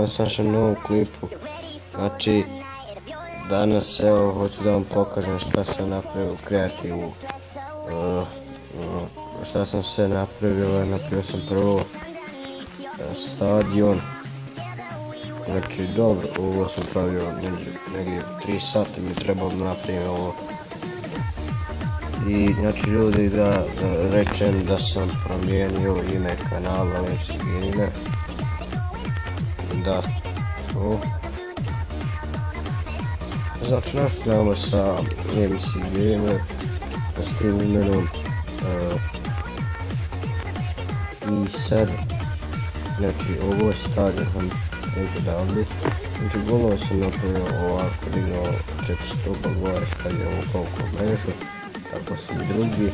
danas našem novom klipu. Znači, danas evo hoću da vam pokažem šta sam napravio u kreativu. Šta sam sve napravio, napravio sam prvo stadion. Znači dobro, ovo sam pravio negdje 3 sata mi je trebalo da napravim ovo. I znači ljudi, da rečem da sam promijenio ime kanala, neću ime. Da, to. Znači nastavljamo sa MC Gamer s tim imenom. I sad, znači ovo je stadion odavde. Znači golova sam napravio ovako, dignuo 400 gore, stavio ovo koliko mrežu, tako su i drugi.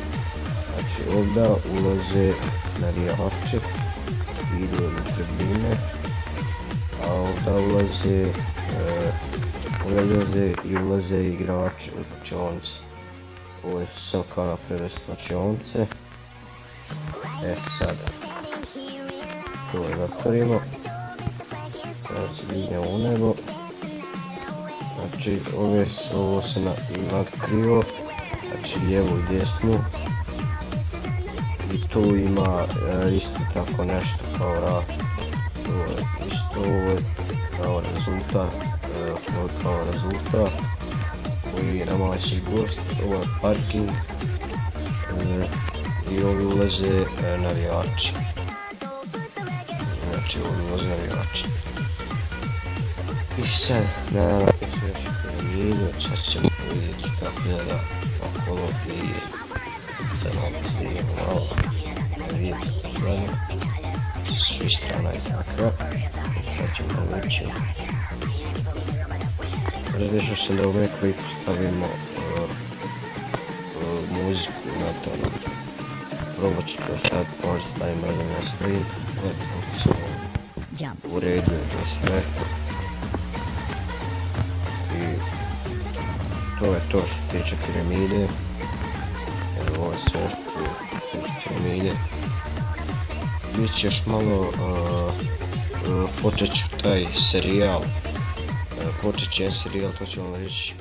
Znači ovdje ulaze navijači, idu na tribine, a ovdje ulaze igrači u slačionice. Ovo je sam kao napravio slačionice. Sad to zatvorimo. Sada se digne u nebo. Znači ovo se nakrio, znači lijevu i desnu. I tu ima isto tako nešto kao vrat. Ovo je kao rezultat koji je nama sigurnost. Ovo je parking i ovdje ulaze navijači. Znači ovdje ulaze navijači. I sad, naravno, su još piramidu, sad ćemo vidjeti kako gleda okolo i sad nam stigamo malo da vidjeti kako gleda. Svi strana je takva, sad ćemo ući. Razmišljao sam da u ovom klipu stavimo muziku na to. Probat ću to sad, možda stavimo da ne stavim. U redu je to sve. I to je to što se tiče piramide. Evo ovo je sve što se tiče piramide. Biće još malo, počet ću taj serijal. Počet će jedan serijal, to ću vam reći